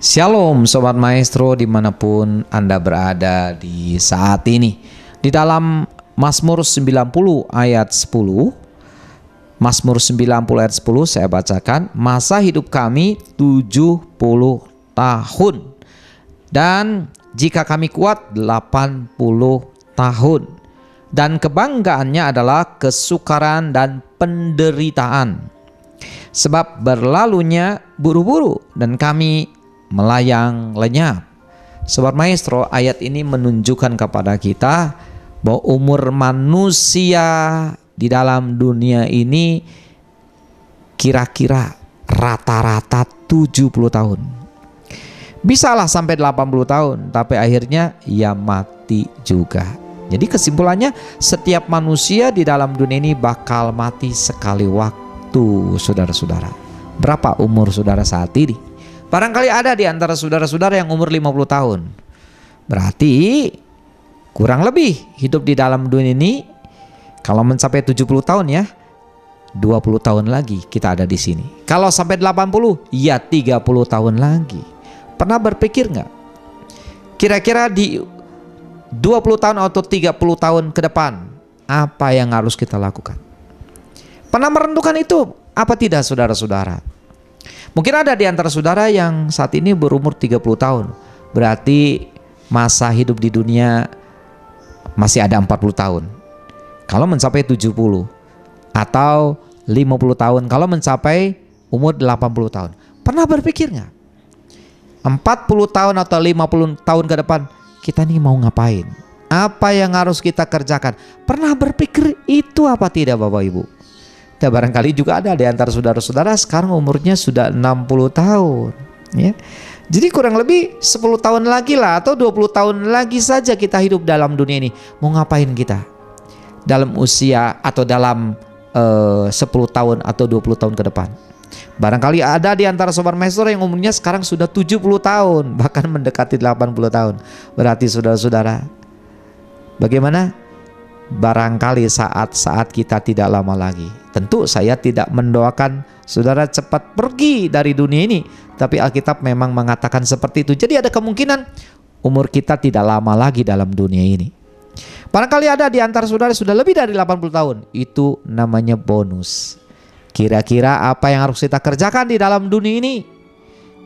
Shalom Sobat Maestro dimanapun Anda berada di saat ini. Di dalam Mazmur 90 ayat 10, Mazmur 90 ayat 10 saya bacakan, masa hidup kami 70 tahun dan jika kami kuat 80 tahun, dan kebanggaannya adalah kesukaran dan penderitaan, sebab berlalunya buru-buru dan kami melayang lenyap. Sobat Maestro, ayat ini menunjukkan kepada kita bahwa umur manusia di dalam dunia ini kira-kira rata-rata 70 tahun. Bisalah sampai 80 tahun, tapi akhirnya ya mati juga. Jadi kesimpulannya, setiap manusia di dalam dunia ini bakal mati sekali waktu, saudara-saudara. Berapa umur saudara saat ini? Barangkali ada di antara saudara-saudara yang umur 50 tahun. Berarti kurang lebih hidup di dalam dunia ini, kalau mencapai 70 tahun ya, 20 tahun lagi kita ada di sini. Kalau sampai 80, ya 30 tahun lagi. Pernah berpikir nggak? Kira-kira di 20 tahun atau 30 tahun ke depan, apa yang harus kita lakukan? Pernah merenungkan itu? Apa tidak saudara-saudara? Mungkin ada di antara saudara yang saat ini berumur 30 tahun. Berarti masa hidup di dunia masih ada 40 tahun. Kalau mencapai 70 atau 50 tahun, kalau mencapai umur 80 tahun. Pernah berpikir nggak? 40 tahun atau 50 tahun ke depan kita nih mau ngapain? Apa yang harus kita kerjakan? Pernah berpikir itu apa tidak Bapak Ibu? Dan barangkali juga ada di antara saudara-saudara sekarang umurnya sudah 60 tahun ya. Jadi kurang lebih 10 tahun lagi lah atau 20 tahun lagi saja kita hidup dalam dunia ini. Mau ngapain kita? Dalam usia atau dalam 10 tahun atau 20 tahun ke depan. Barangkali ada di antara Sobat Maestro yang umurnya sekarang sudah 70 tahun, bahkan mendekati 80 tahun. Berarti saudara-saudara, bagaimana? Barangkali saat-saat kita tidak lama lagi. Tentu saya tidak mendoakan saudara cepat pergi dari dunia ini, tapi Alkitab memang mengatakan seperti itu. Jadi ada kemungkinan umur kita tidak lama lagi dalam dunia ini. Barangkali ada di antara saudara sudah lebih dari 80 tahun. Itu namanya bonus. Kira-kira apa yang harus kita kerjakan di dalam dunia ini?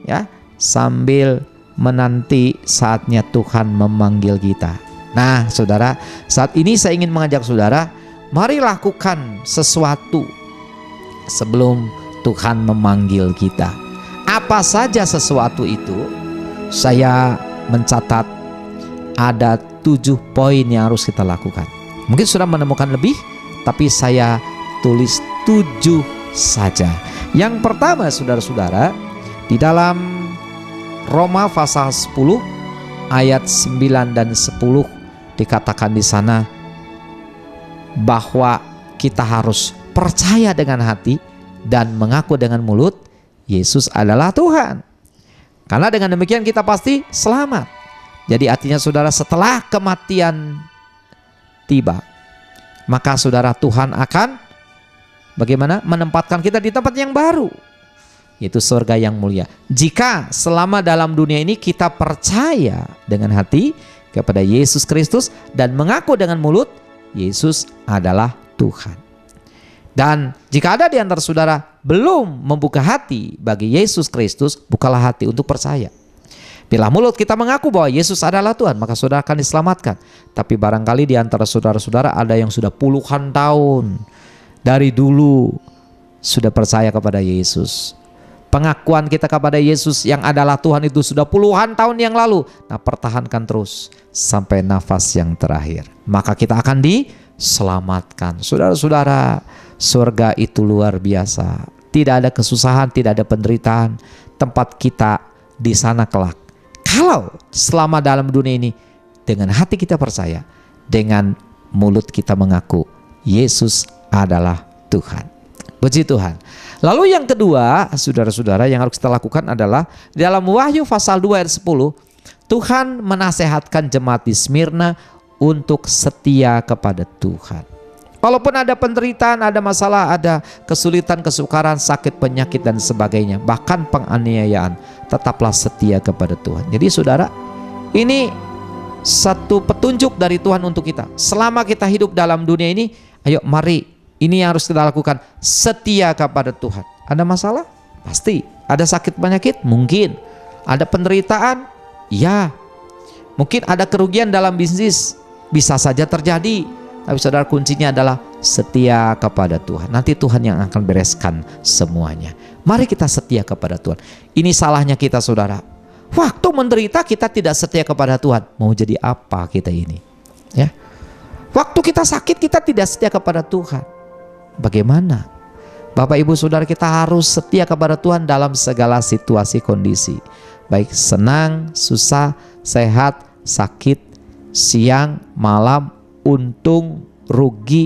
Ya, sambil menanti saatnya Tuhan memanggil kita. Nah saudara, saat ini saya ingin mengajak saudara, mari lakukan sesuatu sebelum Tuhan memanggil kita. Apa saja sesuatu itu? Saya mencatat ada 7 poin yang harus kita lakukan. Mungkin sudah menemukan lebih, tapi saya tulis 7 saja. Yang pertama saudara-saudara, di dalam Roma pasal 10 ayat 9 dan 10 dikatakan di sana bahwa kita harus percaya dengan hati dan mengaku dengan mulut Yesus adalah Tuhan. Karena dengan demikian kita pasti selamat. Jadi artinya saudara, setelah kematian tiba, maka saudara, Tuhan akan bagaimana? Menempatkan kita di tempat yang baru, yaitu surga yang mulia. Jika selama dalam dunia ini kita percaya dengan hati kepada Yesus Kristus dan mengaku dengan mulut Yesus adalah Tuhan. Dan jika ada di antara saudara belum membuka hati bagi Yesus Kristus, bukalah hati untuk percaya. Bila mulut kita mengaku bahwa Yesus adalah Tuhan, maka saudara akan diselamatkan. Tapi barangkali di antara saudara-saudara ada yang sudah puluhan tahun dari dulu sudah percaya kepada Yesus. Pengakuan kita kepada Yesus yang adalah Tuhan itu sudah puluhan tahun yang lalu. Nah, pertahankan terus sampai nafas yang terakhir. Maka kita akan diselamatkan. Saudara-saudara, surga itu luar biasa. Tidak ada kesusahan, tidak ada penderitaan. Tempat kita di sana kelak. Kalau selama dalam dunia ini dengan hati kita percaya, dengan mulut kita mengaku Yesus adalah Tuhan. Puji Tuhan. Lalu yang kedua, saudara-saudara, yang harus kita lakukan adalah dalam Wahyu pasal 2 ayat 10, Tuhan menasehatkan jemaat di Smyrna untuk setia kepada Tuhan. Walaupun ada penderitaan, ada masalah, ada kesulitan, kesukaran, sakit, penyakit dan sebagainya, bahkan penganiayaan, tetaplah setia kepada Tuhan. Jadi saudara, ini satu petunjuk dari Tuhan untuk kita. Selama kita hidup dalam dunia ini, ayo mari, ini yang harus kita lakukan, setia kepada Tuhan. Ada masalah? Pasti. Ada sakit penyakit? Mungkin. Ada penderitaan? Ya. Mungkin ada kerugian dalam bisnis? Bisa saja terjadi. Tapi saudara, kuncinya adalah setia kepada Tuhan. Nanti Tuhan yang akan bereskan semuanya. Mari kita setia kepada Tuhan. Ini salahnya kita saudara. Waktu menderita kita tidak setia kepada Tuhan. Mau jadi apa kita ini? Ya. Waktu kita sakit kita tidak setia kepada Tuhan. Bagaimana? Bapak Ibu Saudara, kita harus setia kepada Tuhan dalam segala situasi kondisi. Baik senang, susah, sehat, sakit, siang, malam, untung, rugi,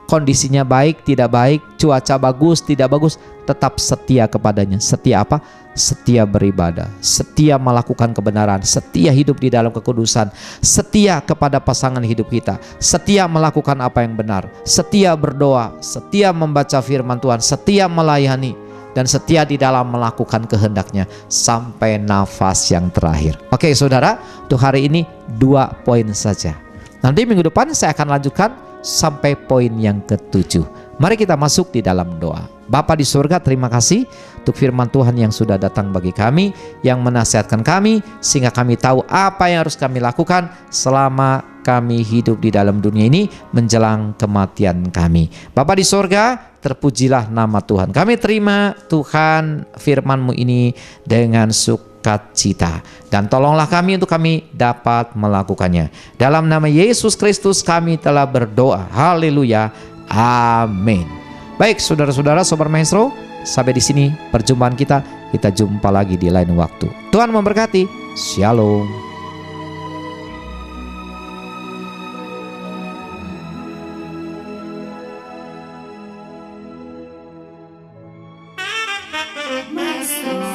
kondisinya baik, tidak baik, cuaca bagus, tidak bagus, tetap setia kepadanya. Setia apa? Setia beribadah, setia melakukan kebenaran, setia hidup di dalam kekudusan, setia kepada pasangan hidup kita, setia melakukan apa yang benar, setia berdoa, setia membaca firman Tuhan, setia melayani, dan setia di dalam melakukan kehendaknya sampai nafas yang terakhir. Oke saudara, untuk hari ini 2 poin saja. Nanti minggu depan saya akan lanjutkan sampai poin yang ke-7. Mari kita masuk di dalam doa. Bapa di surga, terima kasih untuk firman Tuhan yang sudah datang bagi kami, yang menasihatkan kami, sehingga kami tahu apa yang harus kami lakukan selama kami hidup di dalam dunia ini menjelang kematian kami. Bapa di surga, terpujilah nama Tuhan. Kami terima Tuhan firman-Mu ini dengan sukacita, dan tolonglah kami untuk kami dapat melakukannya. Dalam nama Yesus Kristus kami telah berdoa. Haleluya. Amin. Baik saudara-saudara, Sobat Maestro, sampai di sini perjumpaan kita. Kita jumpa lagi di lain waktu. Tuhan memberkati. Shalom. Maestro.